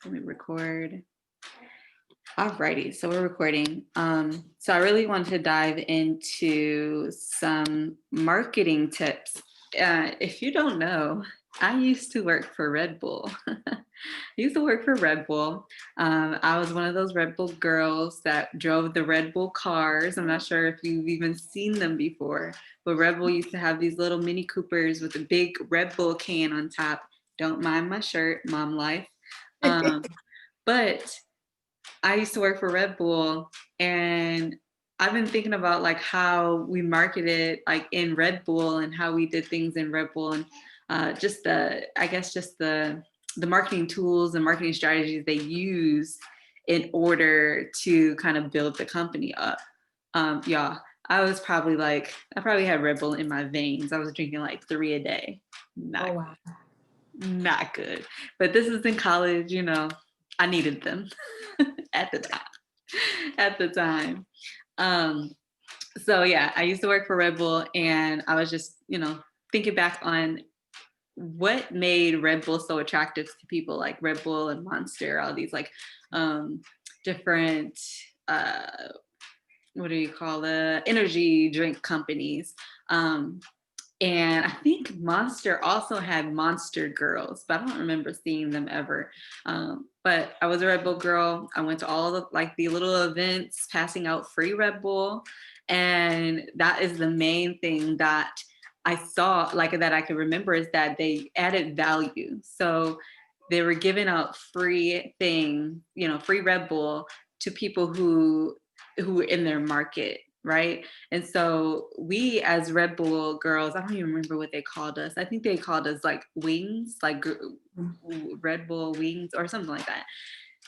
Let me record. Alrighty, so we're recording. So I really wanted to dive into some marketing tips. If you don't know, I used to work for Red Bull. I used to work for Red Bull. I was one of those Red Bull girls that drove the Red Bull cars. I'm not sure if you've even seen them before, but Red Bull used to have these little Mini Coopers with a big Red Bull can on top. Don't mind my shirt, mom life. Um, but I used to work for Red Bull, and I've been thinking about like how we marketed like in Red Bull and how we did things in Red Bull, and just the marketing tools and marketing strategies they use in order to kind of build the company up. Yeah, I probably had Red Bull in my veins. I was drinking like 3 a day. Oh, Not wow. not good. But this is in college, I needed them at the time. At the time. Um, so yeah, I used to work for Red Bull, and I was just, thinking back on what made Red Bull so attractive to people, like Red Bull and Monster, all these like different what do you call the energy drink companies. Um, and I think Monster also had Monster Girls, but I don't remember seeing them ever. But I was a Red Bull girl. I went to all the like the little events passing out free Red Bull. And that is the main thing that I saw, like that I can remember, is that they added value. So they were giving out free thing, free Red Bull to people who were in their market, right? And so we as Red Bull girls, I don't even remember what they called us. I think they called us like wings, like Red Bull wings or something like that.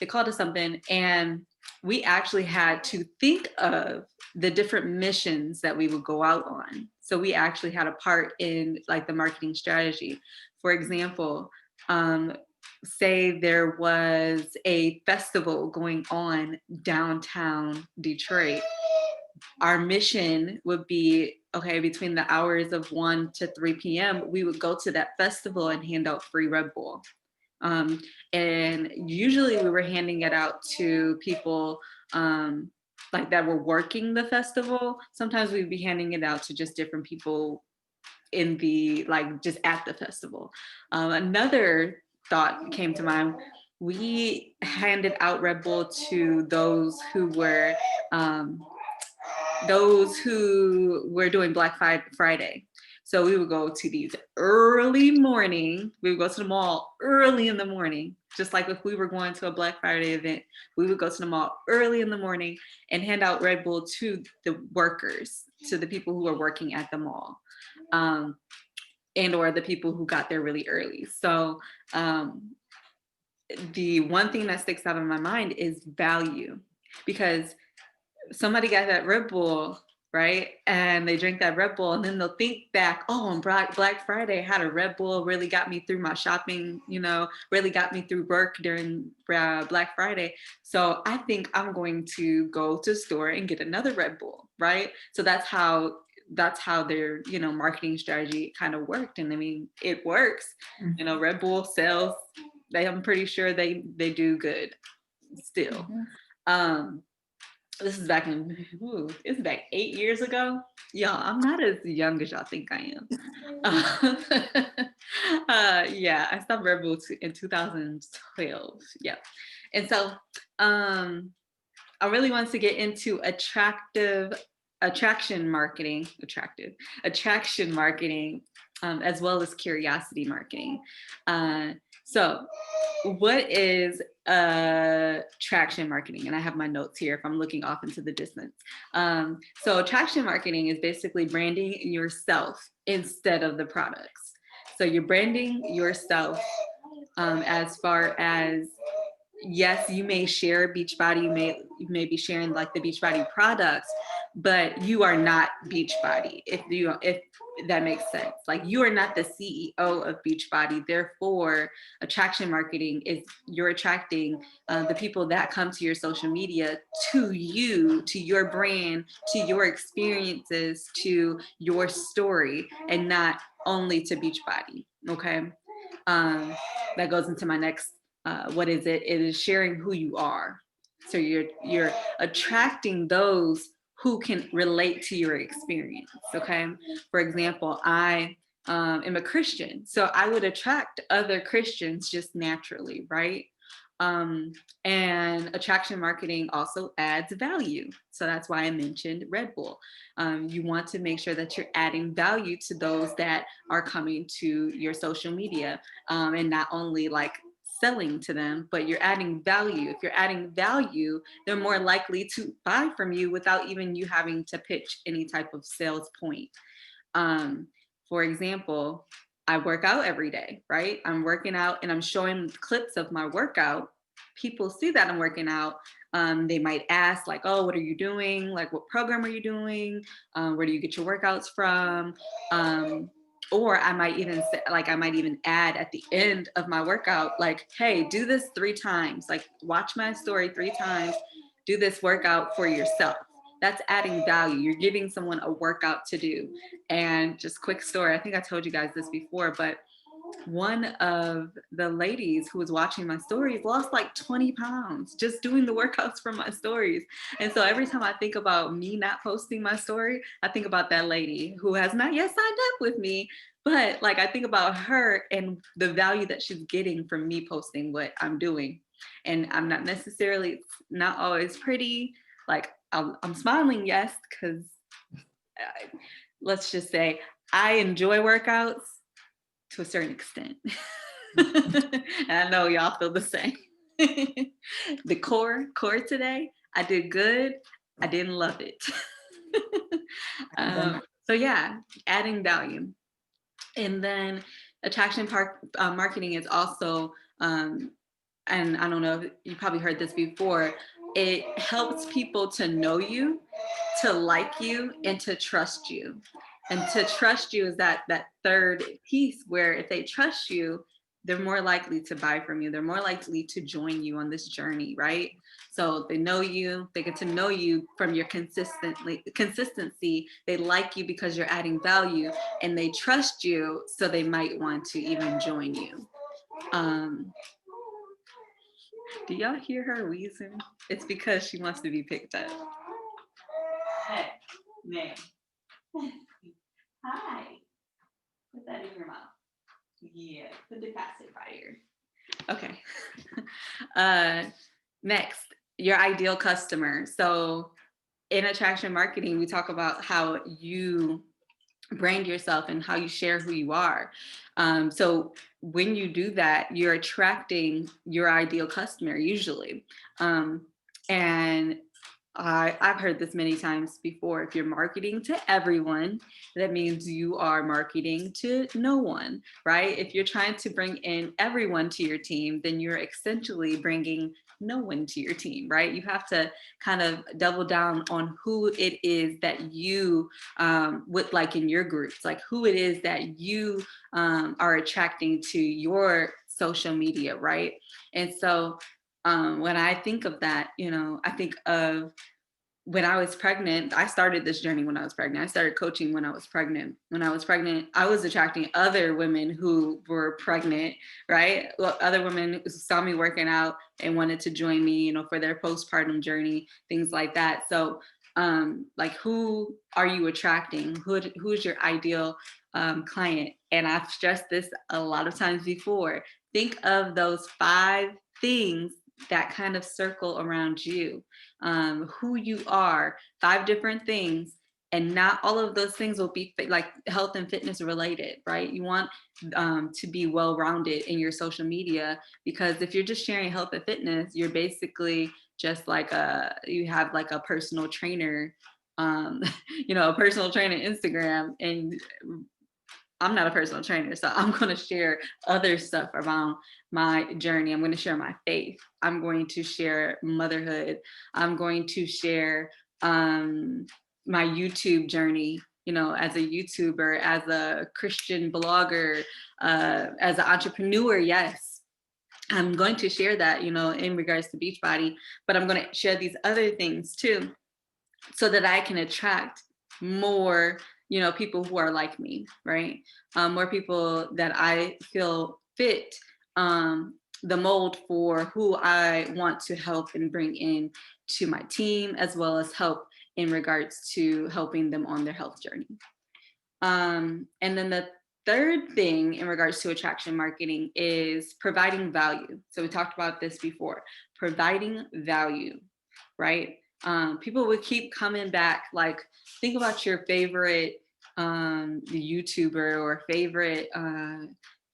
They called us something, and we actually had to think of the different missions that we would go out on. So we actually had a part in like the marketing strategy. For example, say there was a festival going on downtown Detroit. Our mission would be, okay, between the hours of 1 to 3 p.m., we would go to that festival and hand out free Red Bull. Um, and usually we were handing it out to people like that were working the festival. Sometimes we'd be handing it out to just different people in the, like just at the festival. Another thought came to mind. We handed out Red Bull to those who were doing Black Friday. So we would go to these early morning, we would go to the mall early in the morning, just like if we were going to a Black Friday event, we would go to the mall early in the morning and hand out Red Bull to the workers, to the people who are working at the mall. And or the people who got there really early. So the one thing that sticks out in my mind is value, because somebody got that Red Bull, right? And they drink that Red Bull, and then they'll think back, oh, on Black Friday, I had a Red Bull, really got me through my shopping, really got me through work during Black Friday. So I think I'm going to go to the store and get another Red Bull, right? So that's how their marketing strategy kind of worked. And I mean, it works. Red Bull sells. I'm pretty sure they do good still. um this is back it's back 8 years ago. Y'all, I'm not as young as y'all think I am. Yeah, I stopped Red Bull in 2012. Yeah. And so I really wanted to get into attraction marketing, as well as curiosity marketing. So what is attraction marketing? And I have my notes here if I'm looking off into the distance. So attraction marketing is basically branding yourself instead of the products. So you're branding yourself as far as, yes, you may share Beachbody, you may be sharing like the Beachbody products, but you are not Beachbody, if that makes sense. Like, you are not the CEO of Beachbody. Therefore, attraction marketing is you're attracting the people that come to your social media to you, to your brand, to your experiences, to your story, and not only to Beachbody. Okay. That goes into my next what is it? It is sharing who you are. So you're attracting those who can relate to your experience. Okay. For example, I am a Christian, so I would attract other Christians just naturally, right? Um, and attraction marketing also adds value. So that's why I mentioned Red Bull. You want to make sure that you're adding value to those that are coming to your social media, and not only like selling to them, but you're adding value. If you're adding value, they're more likely to buy from you without even you having to pitch any type of sales point. Um, for example, I work out every day, right? I'm working out and I'm showing clips of my workout. People see that I'm working out. They might ask, like, oh, what are you doing? Like, what program are you doing? Where do you get your workouts from? Or I might even say, like, I might even add at the end of my workout, like, hey, do this 3 times. Like, watch my story 3 times. Do this workout for yourself. That's adding value. You're giving someone a workout to do. And just quick story, I think I told you guys this before, but one of the ladies who was watching my stories lost like 20 pounds just doing the workouts from my stories. And so every time I think about me not posting my story, I think about that lady who has not yet signed up with me. But like, I think about her and the value that she's getting from me posting what I'm doing. And I'm not necessarily, not always pretty. Like, I'm smiling, yes, because let's just say I enjoy workouts to a certain extent. And I know y'all feel the same. The core today, I did good. I didn't love it. So yeah, adding value. And then attraction marketing is also, and I don't know if you probably heard this before, it helps people to know you, to like you, and to trust you. And to trust you is that third piece where if they trust you, they're more likely to buy from you. They're more likely to join you on this journey, right? So they know you, they get to know you from your consistency. They like you because you're adding value, and they trust you, so they might want to even join you. Do y'all hear her wheezing? It's because she wants to be picked up. Hey, man. Hi. Put that in your mouth. Yeah, put the pacifier. Okay. Next, your ideal customer. So in attraction marketing, we talk about how you brand yourself and how you share who you are. So when you do that, you're attracting your ideal customer usually. And I've heard this many times before. If you're marketing to everyone, that means you are marketing to no one, right? If you're trying to bring in everyone to your team, then you're essentially bringing no one to your team, right? You have to kind of double down on who it is that you would like in your groups, like who it is that you are attracting to your social media, right? And so when I think of that, I think of when I was pregnant. I started this journey when I was pregnant. I started coaching when I was pregnant. When I was pregnant, I was attracting other women who were pregnant, right? Well, other women who saw me working out and wanted to join me, for their postpartum journey, things like that. So, like, who are you attracting? Who's your ideal client? And I've stressed this a lot of times before. Think of those 5 things that kind of circle around you, who you are, 5 different things. And not all of those things will be like health and fitness related, right? You want to be well-rounded in your social media, because if you're just sharing health and fitness, you're basically just like you have like a personal trainer, a personal trainer Instagram, and I'm not a personal trainer, so I'm going to share other stuff around my journey. I'm going to share my faith. I'm going to share motherhood. I'm going to share my YouTube journey, as a YouTuber, as a Christian blogger, as an entrepreneur. Yes, I'm going to share that, in regards to Beachbody, but I'm going to share these other things too, so that I can attract more, people who are like me, right? More people that I feel fit the mold for who I want to help and bring in to my team, as well as help in regards to helping them on their health journey. And then the third thing in regards to attraction marketing is providing value. So we talked about this before, providing value, right? People would keep coming back. Like, think about your favorite YouTuber or favorite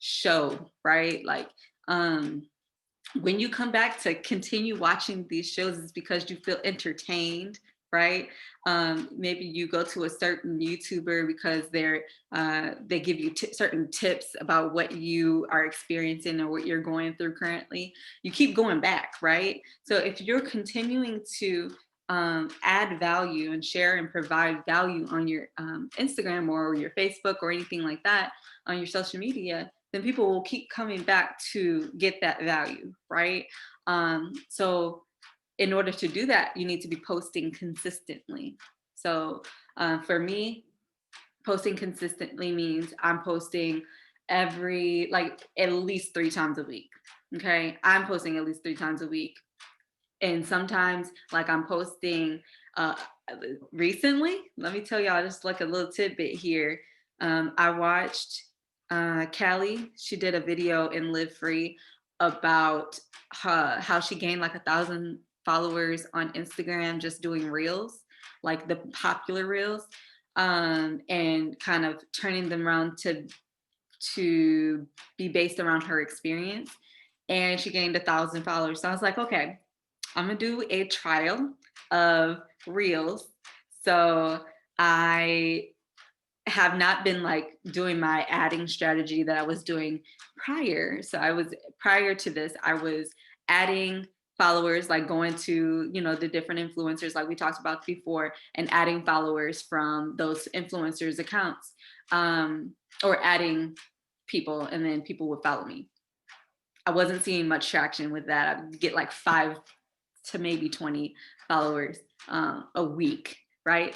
show, right? Like, when you come back to continue watching these shows, it's because you feel entertained, right? Maybe you go to a certain YouTuber because they give you certain tips about what you are experiencing or what you're going through currently. You keep going back, right? So if you're continuing to add value and share and provide value on your Instagram or your Facebook or anything like that on your social media, then people will keep coming back to get that value, right? So in order to do that, you need to be posting consistently. So for me, posting consistently means I'm posting at least 3 times a week. Okay, I'm posting at least 3 times a week. And sometimes like I'm posting recently, let me tell y'all just like a little tidbit here. I watched Callie, she did a video in Live Free about how she gained like 1,000 followers on Instagram just doing reels, like the popular reels, and kind of turning them around to be based around her experience. And she gained 1,000 followers. So I was like, okay, I'm gonna do a trial of reels. So I have not been like doing my adding strategy that I was doing prior. So prior to this, I was adding followers, like going to, the different influencers like we talked about before, and adding followers from those influencers accounts, or adding people, and then people would follow me. I wasn't seeing much traction with that. I'd get like 5 to maybe 20 followers a week, right?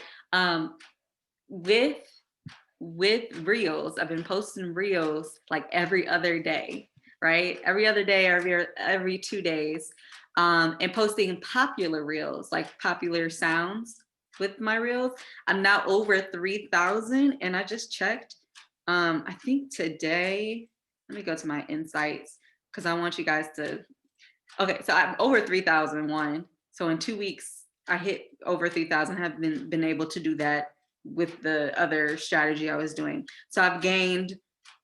With reels, I've been posting reels like every other day, right? Every other day, every 2 days, and posting popular reels, like popular sounds with my reels. I'm now over 3,000, and I just checked. I think today, let me go to my insights because I want you guys to. Okay, so I'm over 3,001. So in 2 weeks, I hit over 3,000. Have been able to do that with the other strategy I was doing. So I've gained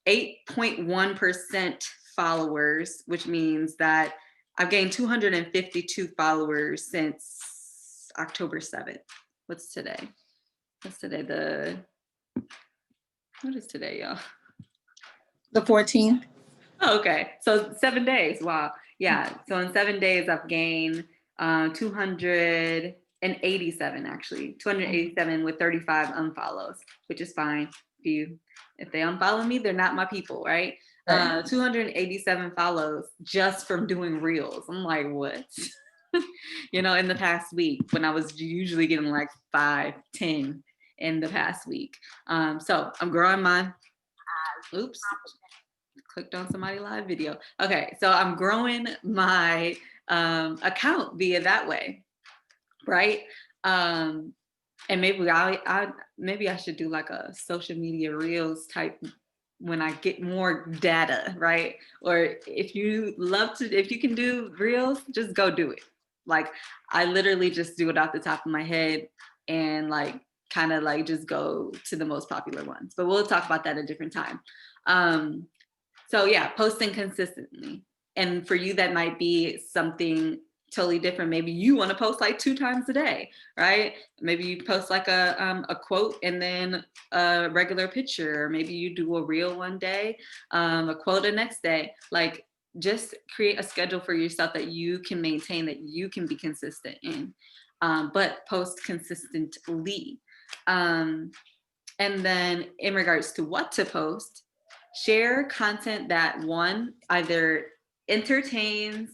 8.1% followers, which means that I've gained 252 followers since October 7th. What's today? What's today? What is today, y'all? The 14th. Oh, okay, so 7 days. Wow. Yeah. So in 7 days, I've gained 287, actually 287 with 35 unfollows, which is fine. If they unfollow me, they're not my people, right? 287 follows just from doing reels. I'm like, what? In the past week, when I was usually getting like 5, 10 in the past week. So I'm growing my, oops, clicked on somebody live video. Okay, so I'm growing my account via that way, right? And maybe maybe I should do like a social media reels type when I get more data, right? Or if you can do reels, just go do it. Like I literally just do it off the top of my head and like kind of like just go to the most popular ones. But we'll talk about that a different time. So yeah, posting consistently. And for you, that might be something totally different. Maybe you want to post like 2 times a day, right? Maybe you post like a quote and then a regular picture. Or maybe you do a reel one day, a quote the next day. Like just create a schedule for yourself that you can maintain, that you can be consistent in, but post consistently. And then in regards to what to post, share content that one either entertains,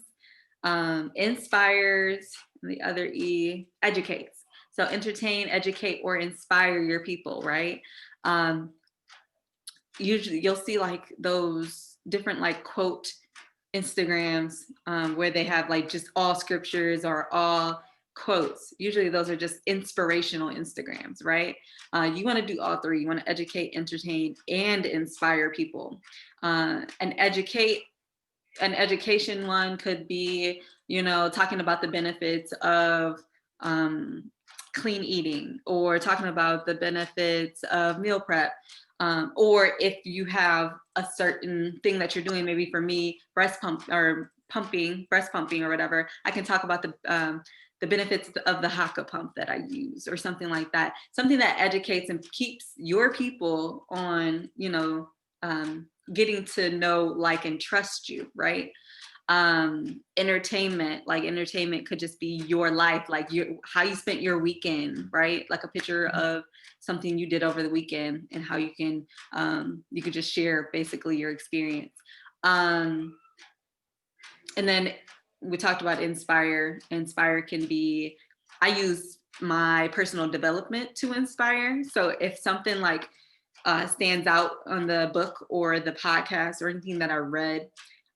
inspires, and the other E, educates. So entertain, educate, or inspire your people, right? Usually you'll see like those different like quote Instagrams where they have like just all scriptures or all quotes. Usually those are just inspirational Instagrams, right? You want to do all three. You want to educate, entertain, and inspire people. And an education one could be, talking about the benefits of um, clean eating, or talking about the benefits of meal prep. Or if you have a certain thing that you're doing, maybe for me, breast pumping or whatever, I can talk about the benefits of the Haka pump that I use, or something like that. Something that educates and keeps your people on, getting to know, like, and trust you, right? Entertainment could just be your life, like how you spent your weekend, right? Like a picture of something you did over the weekend, and how you could just share basically your experience. And then we talked about inspire. Inspire can be, I use my personal development to inspire. So if something like stands out on the book or the podcast or anything that I read,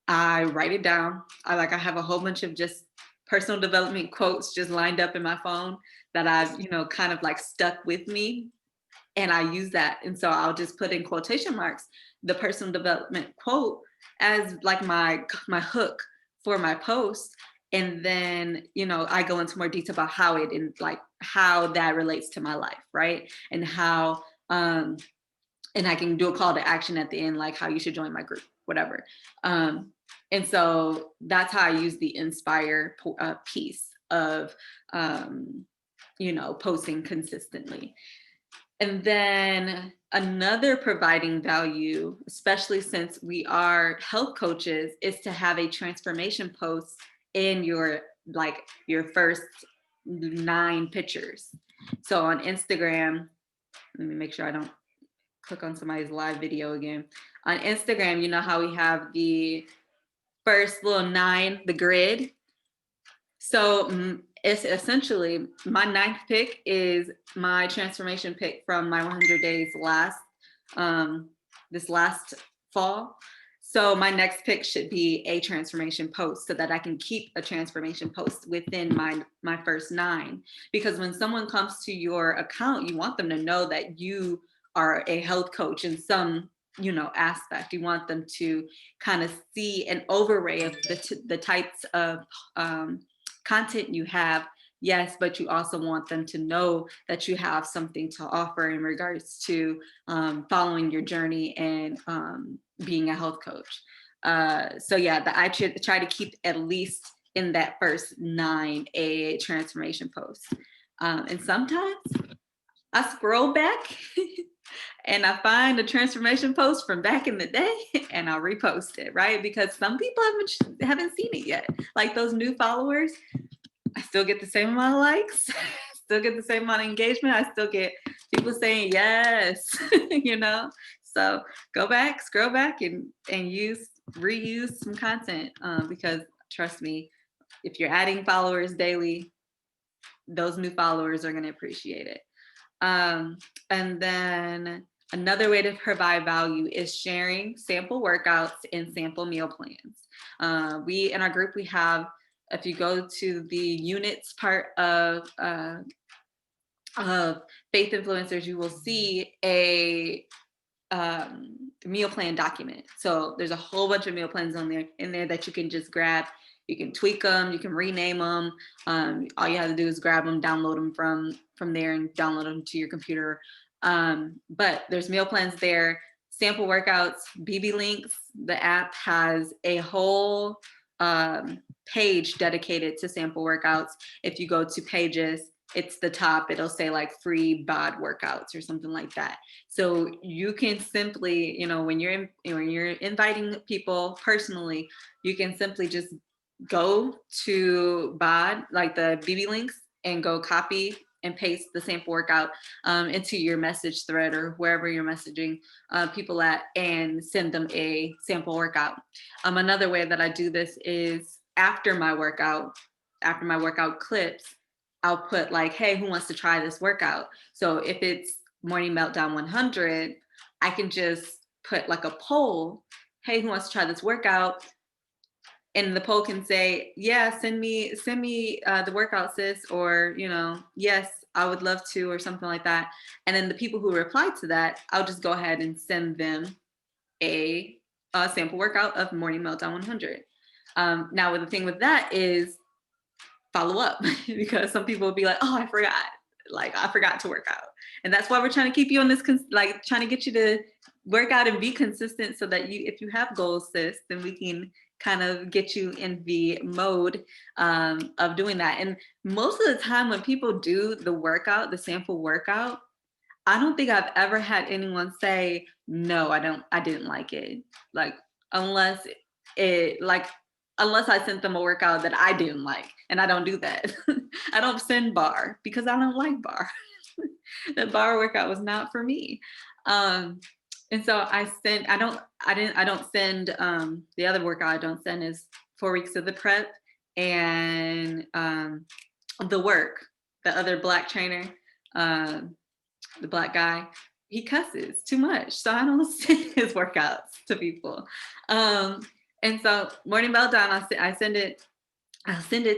I write it down. I have a whole bunch of just personal development quotes just lined up in my phone that I've, kind of like stuck with me. And I use that. And so I'll just put in quotation marks the personal development quote as like my hook for my post. And then, I go into more detail about how that relates to my life, right? And how, and I can do a call to action at the end, like how you should join my group, whatever. And so that's how I use the inspire piece of, posting consistently. And then another providing value, especially since we are health coaches, is to have a transformation post in your first 9 pictures. So on Instagram, let me make sure I don't click on somebody's live video again. On Instagram, you know how we have the first little 9, the grid. So it's essentially my 9th pick is my transformation pick from my 100 days this last fall. So my next pick should be a transformation post, so that I can keep a transformation post within my first 9. Because when someone comes to your account, you want them to know that you are a health coach in some aspect. You want them to kind of see an overlay of the types of content you have, yes, but you also want them to know that you have something to offer in regards to following your journey and being a health coach. So yeah, I try to keep at least in that first 9 a transformation post. And sometimes I scroll back and I find a transformation post from back in the day and I'll repost it, right? Because some people haven't seen it yet. Like those new followers, I still get the same amount of likes, still get the same amount of engagement. I still get people saying yes, So go back, scroll back, and reuse some content because trust me, if you're adding followers daily, those new followers are going to appreciate it. And then another way to provide value is sharing sample workouts and sample meal plans. We, in our group, we have, if you go to the units part of Faith Influencers, you will see a meal plan document. So there's a whole bunch of meal plans in there that you can just grab. You can tweak them, you can rename them. All you have to do is grab them, download them from there, and download them to your computer. But there's meal plans there, sample workouts, BB Links. The app has a whole page dedicated to sample workouts. If you go to pages, it's the top, it'll say like free bod workouts or something like that. So you can simply, when you're inviting people personally, you can simply just go to bod, like the BB Links, and go copy and paste the sample workout into your message thread or wherever you're messaging people at, and send them a sample workout. Another way that I do this is after my workout clips, I'll put like, hey, who wants to try this workout? So if it's Morning Meltdown 100, I can just put like a poll, hey, who wants to try this workout? and the poll can say, yeah, send me the workout, sis, or, yes, I would love to, or something like that. And then the people who reply to that, I'll just go ahead and send them a sample workout of Morning Meltdown 100. Now, the thing with that is follow up, because some people will be like, oh, I forgot to work out. And that's why we're trying to keep you on this, trying to get you to work out and be consistent, so that if you have goals, sis, then we can kind of get you in the mode of doing that. And most of the time when people do the workout, the sample workout, I don't think I've ever had anyone say, no, I didn't like it. Like, unless I sent them a workout that I didn't like, and I don't do that. I don't send bar because I don't like bar. The bar workout was not for me. And so I don't send, the other workout I don't send is 4 weeks of the prep, and the work, the other Black trainer, the Black guy, he cusses too much. So I don't send his workouts to people. And so Morning Meltdown, I'll send it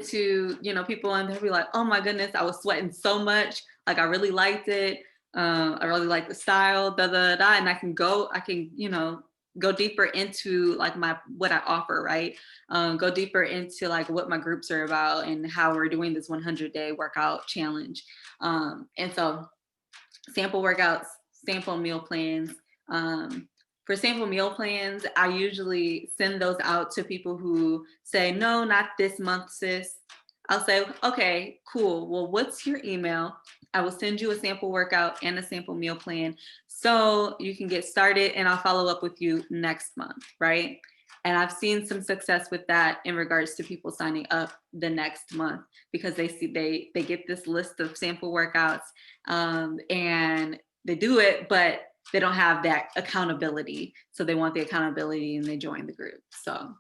to, people, and they'll be like, oh my goodness, I was sweating so much. Like, I really liked it. I really like the style, and I can go deeper into like what I offer, right? Go deeper into like what my groups are about and how we're doing this 100-day workout challenge. And so sample workouts, sample meal plans. For sample meal plans, I usually send those out to people who say, no, not this month, sis. I'll say, okay, cool. Well, what's your email? I will send you a sample workout and a sample meal plan so you can get started, and I'll follow up with you next month, right? And I've seen some success with that in regards to people signing up the next month, because they get this list of sample workouts, and they do it, but they don't have that accountability. So they want the accountability, and they join the group. So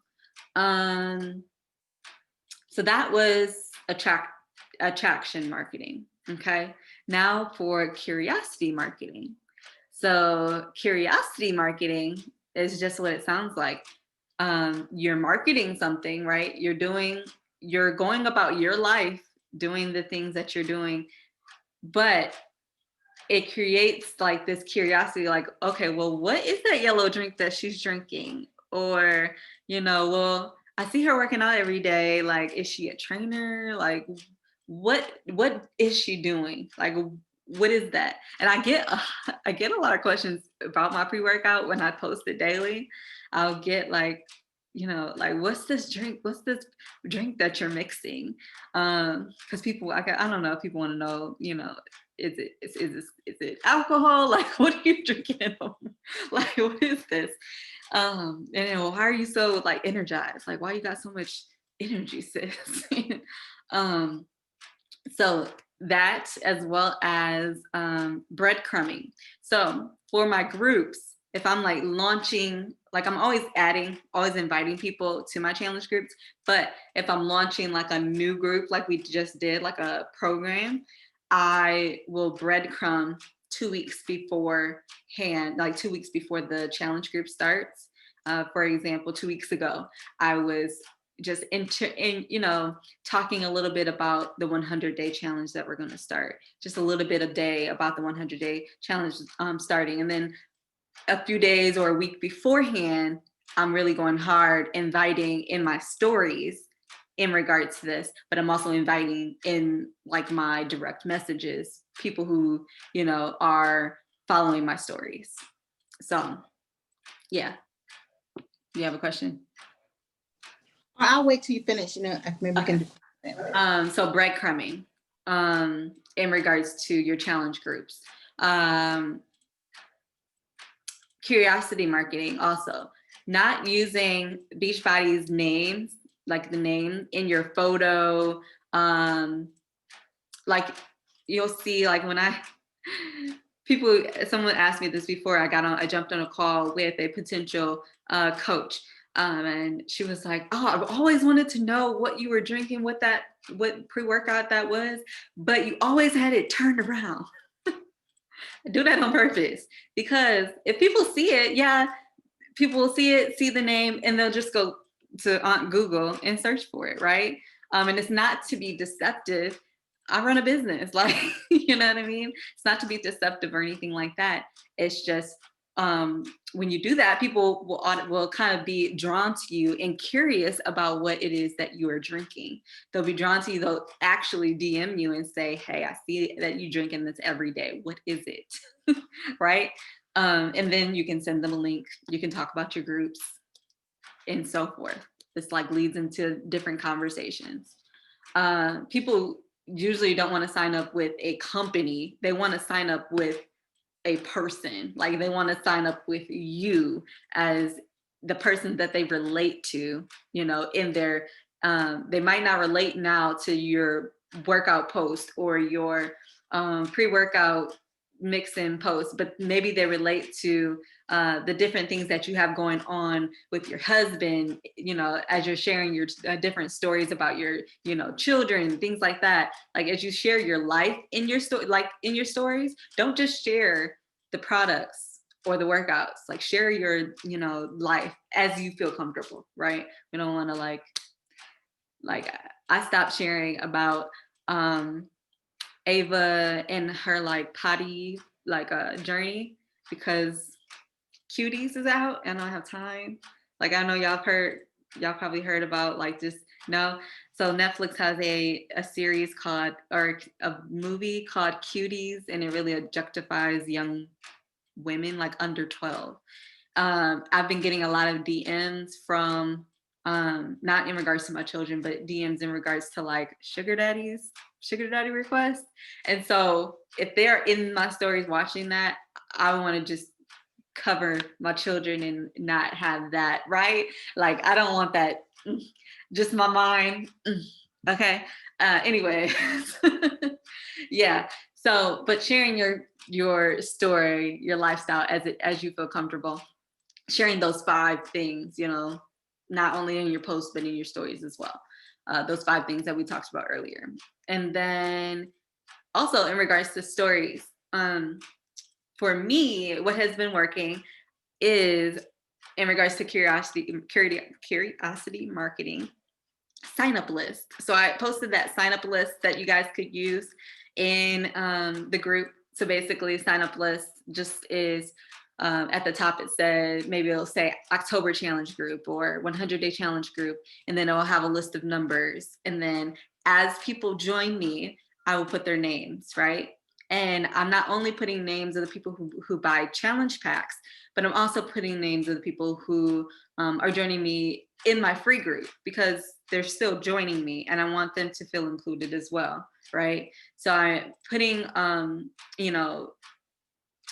that was attraction marketing. Okay. Now for curiosity marketing. So curiosity marketing is just what it sounds like. You're marketing something, right? You're going about your life doing the things that you're doing, but it creates like this curiosity, like, okay, well, what is that yellow drink that she's drinking? Or, well, I see her working out every day. Like, is she a trainer? Like, what is she doing? Like, what is that? And I get a lot of questions about my pre-workout when I post it daily. I'll get like, like, what's this drink? What's this drink that you're mixing? Because people, I don't know, people want to know, is it alcohol? Like, what are you drinking at home? Like, what is this? And then, well, how are you so like energized? Like, why you got so much energy, sis? So that, as well as breadcrumbing. So for my groups, if I'm like launching, like I'm always inviting people to my challenge groups. But if I'm launching like a new group, like we just did, like a program, I will breadcrumb 2 weeks beforehand, like 2 weeks before the challenge group starts. For example, 2 weeks ago, I was just talking a little bit about the 100-day challenge that we're going to start, just a little bit a day about the 100-day challenge starting. And then a few days or a week beforehand, I'm really going hard, inviting in my stories in regards to this, but I'm also inviting in like my direct messages, people who, are following my stories. So yeah. You have a question? I'll wait till you finish, maybe we can do that. So breadcrumbing in regards to your challenge groups. Curiosity marketing also. Not using Beachbody's names, like the name in your photo. Like you'll see, like when someone asked me this before I jumped on a call with a potential coach. And she was like, oh, I've always wanted to know what you were drinking, what pre-workout that was, but you always had it turned around. I do that on purpose, because if people see it, people will see it, see the name, and they'll just go to Google and search for it, right? And it's not to be deceptive. I run a business, like, you know what I mean? It's not to be deceptive or anything like that. It's just when you do that, people will kind of be drawn to you and curious about what it is that you are drinking. They'll be drawn to you. They'll actually DM you and say, "Hey, I see that you drinking this every day. What is it?" Right? And then you can send them a link. You can talk about your groups and so forth. This like leads into different conversations. People usually don't want to sign up with a company. They want to sign up with a person. Like they want to sign up with you as the person that they relate to, you know, in their, they might not relate now to your workout post or your pre-workout mix-in post, but maybe they relate to the different things that you have going on with your husband, you know, as you're sharing your different stories about your, you know, children, things like that. Like as you share your life in your story, like in your stories, don't just share the products or the workouts, like share your, you know, life as you feel comfortable, right? We don't want to like I stopped sharing about Ava and her like potty like journey because Cuties is out and I don't have time. Like I know y'all probably heard about like just no. So Netflix has a series called or a movie called Cuties, and it really objectifies young women like under 12. I've been getting a lot of DMs from not in regards to my children, but DMs in regards to like sugar daddy requests. And so if they're in my stories watching that, I want to just cover my children and not have that, right? Like I don't want that. Just my mind. Okay. Anyway, yeah. So, but sharing your story, your lifestyle as you feel comfortable, sharing those 5 things, you know, not only in your posts but in your stories as well. Those 5 things that we talked about earlier, and then also in regards to stories. For me, what has been working is in regards to curiosity marketing sign up list. So I posted that sign up list that you guys could use in the group. So basically, sign up list just is at the top. It said maybe it'll say October challenge group or 100-day challenge group, and then it will have a list of numbers. And then as people join me, I will put their names, right? And I'm not only putting names of the people who buy challenge packs, but I'm also putting names of the people who are joining me in my free group because they're still joining me and I want them to feel included as well, right? So I'm putting, you know,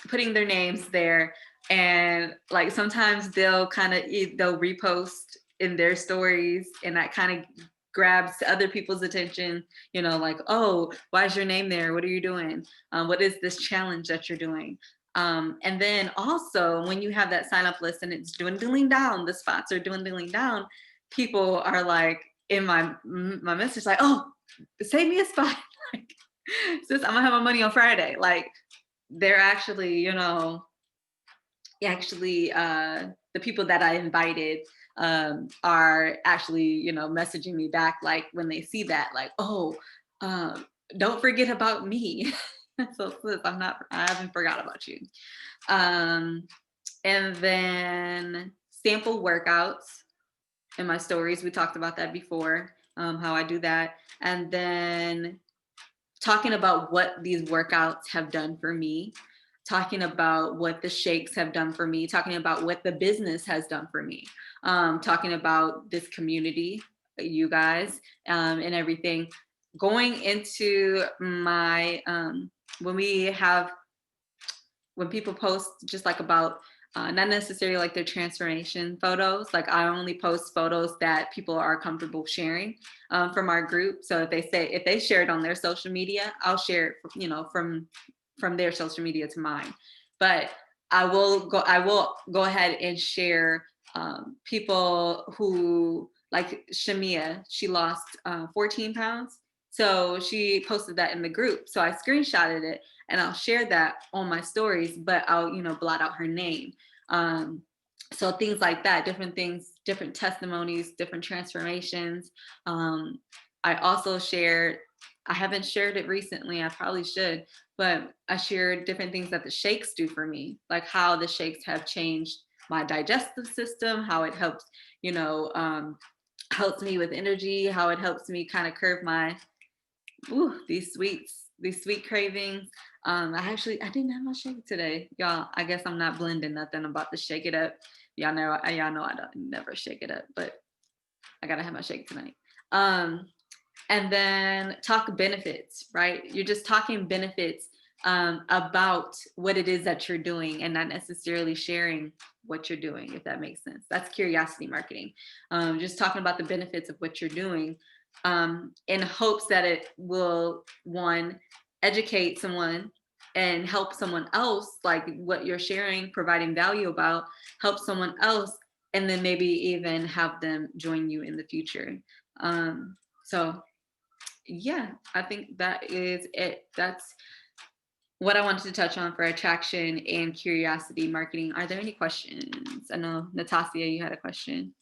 putting their names there, and like sometimes they'll repost in their stories, and that kind of grabs other people's attention, you know, like, oh, why is your name there? What are you doing? What is this challenge that you're doing? And then also when you have that sign up list and it's dwindling down, the spots are dwindling down, people are like in my message like, oh, save me a spot. Like, sis, I'm gonna have my money on Friday. Like they're actually, you know, the people that I invited are actually, you know, messaging me back like when they see that, like, oh, don't forget about me. So sis, I haven't forgot about you. And then sample workouts in my stories. We talked about that before, how I do that. And then talking about what these workouts have done for me, talking about what the shakes have done for me, talking about what the business has done for me, talking about this community, you guys, and everything. Going into my, when people post just like about not necessarily like their transformation photos. Like I only post photos that people are comfortable sharing from our group. So if they share it on their social media, I'll share it, you know, from their social media to mine. But I will go ahead and share people who like Shamia. She lost 14 pounds. So she posted that in the group. So I screenshotted it and I'll share that on my stories, but I'll, you know, blot out her name. So things like that, different things, different testimonies, different transformations. I also shared, I haven't shared it recently, I probably should, but I shared different things that the shakes do for me, like how the shakes have changed my digestive system, how it helps, you know, helps me with energy, how it helps me kind of curb my, these sweets, these sweet cravings. I didn't have my shake today, y'all. I guess I'm not blending nothing. I'm about to shake it up. Y'all know I don't never shake it up, but I gotta have my shake tonight. And then talk benefits, right? You're just talking benefits about what it is that you're doing, and not necessarily sharing what you're doing, if that makes sense. That's curiosity marketing. Just talking about the benefits of what you're doing, in hopes that it will, one, educate someone and help someone else, like what you're sharing, providing value about, help someone else, and then maybe even have them join you in the future. So yeah, I think that is it. That's what I wanted to touch on for attraction and curiosity marketing. Are there any questions? I know, Natasha, you had a question.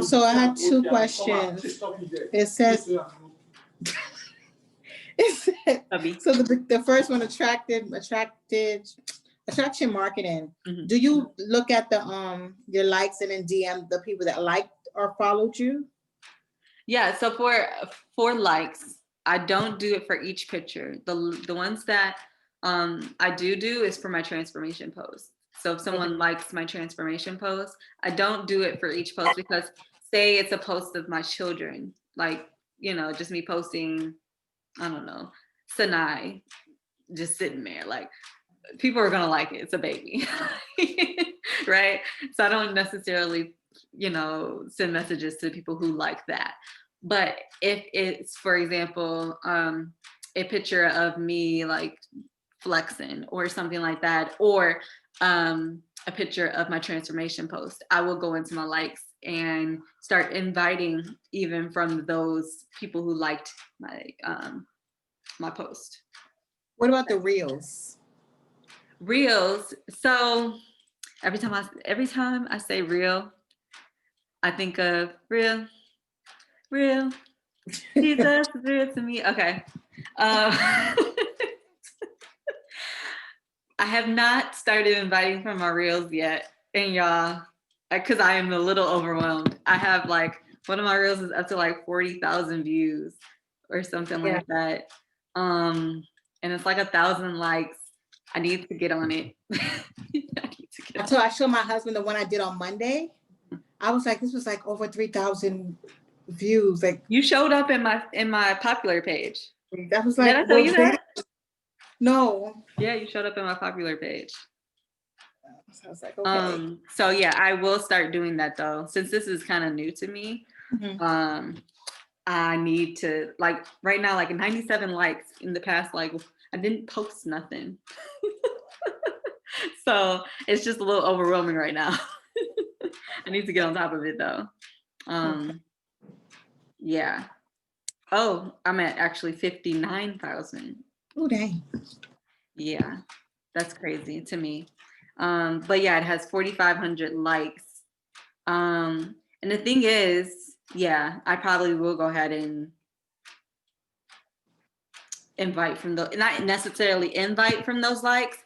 So I had two questions. It says, so the first one, attraction marketing. Mhm. Do you look at the your likes and then DM the people that liked or followed you? Yeah, so for likes, I don't do it for each picture. The ones that I do is for my transformation post. So if someone likes my transformation post, I don't do it for each post, because say it's a post of my children, like, you know, just me posting, I don't know, Sanai just sitting there, like, people are gonna like it. It's a baby, right? So I don't necessarily, you know, send messages to people who like that. But if it's, for example, a picture of me like flexing or something like that, or a picture of my transformation post, I will go into my likes and start inviting even from those people who liked my my post. What about the reels? Reels. So every time I say reel, I think of real, Jesus is real to me. Okay. I have not started inviting from my reels yet, and y'all, because I am a little overwhelmed. I have like, one of my reels is up to like 40,000 views or something like that. And it's like 1,000 likes. I need to get on it. I showed my husband the one I did on Monday. I was like, this was like over 3,000 views. Like, you showed up in my popular page. That was like, did I tell you that? No. Yeah, you showed up in my popular page. So I was like, okay. So yeah, I will start doing that though, since this is kind of new to me. Mm-hmm. I need to, like, right now, like 97 likes in the past, like I didn't post nothing. So it's just a little overwhelming right now. I need to get on top of it though. Yeah. Oh, I'm at actually 59,000. Oh, dang. Yeah, that's crazy to me. But yeah, it has 4,500 likes. And the thing is, yeah, I probably will go ahead and invite from those, not necessarily invite from those likes,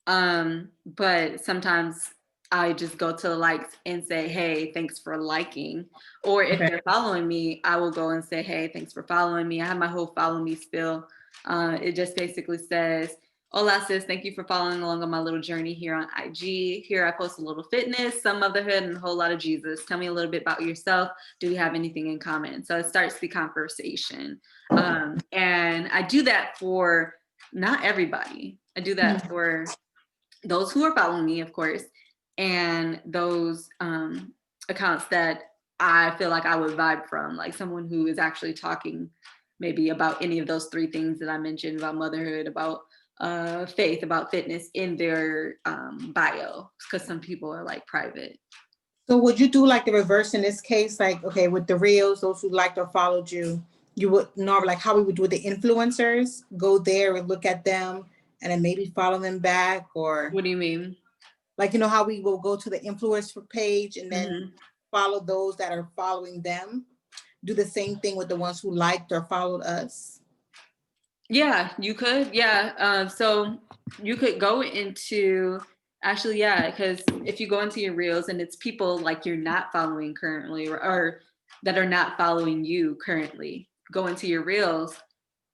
but sometimes I just go to the likes and say, hey, thanks for liking. Or if they're following me, I will go and say, hey, thanks for following me. I have my whole follow me spiel. It just basically says, hola sis, thank you for following along on my little journey here on IG. Here I post a little fitness, some motherhood, and a whole lot of Jesus. Tell me a little bit about yourself. Do we have anything in common? So it starts the conversation. And I do that for not everybody. I do that for those who are following me, of course, and those accounts that I feel like I would vibe from, like someone who is actually talking maybe about any of those three things that I mentioned, about motherhood, about faith, about fitness in their bio, because some people are like private. So would you do like the reverse in this case? Like, okay, with the reels, those who liked or followed you, you would normally, like how we would do with the influencers, go there and look at them and then maybe follow them back, or What do you mean? like, you know how we will go to the influencer page and then Mhm. follow those that are following them? Do the same thing with the ones who liked or followed us. Yeah, you could. Yeah. So you could go into actually, yeah, because if you go into your reels and it's people like you're not following currently or that are not following you currently, go into your reels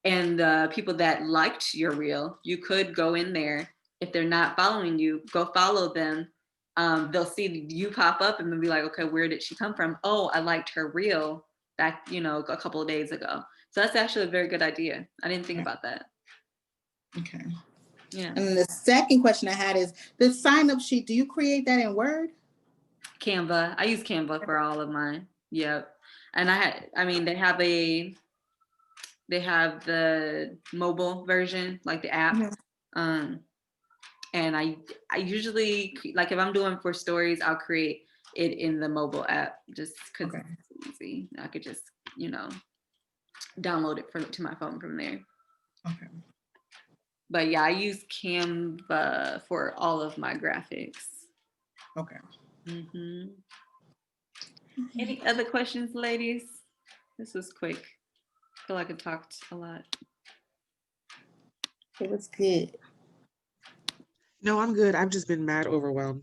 and the people that liked your reel, you could go in there. If they're not following you, go follow them. They'll see you pop up and they'll be like, okay, where did she come from? Oh, I liked her reel back, a couple of days ago. So that's actually a very good idea. I didn't think about that. Okay. Yeah. And then the second question I had is the sign up sheet. Do you create that in Word? Canva. I use Canva for all of mine. Yep. And they have the mobile version, like the app. Mhm. And I usually like if I'm doing for stories, I'll create it in the mobile app just because Okay. it's easy. I could just, download it to my phone from there. Okay. But yeah, I use Canva for all of my graphics. Okay. Hmm. Any other questions, ladies? This was quick. I feel like I talked a lot. It was good. No, I'm good. I've just been mad overwhelmed.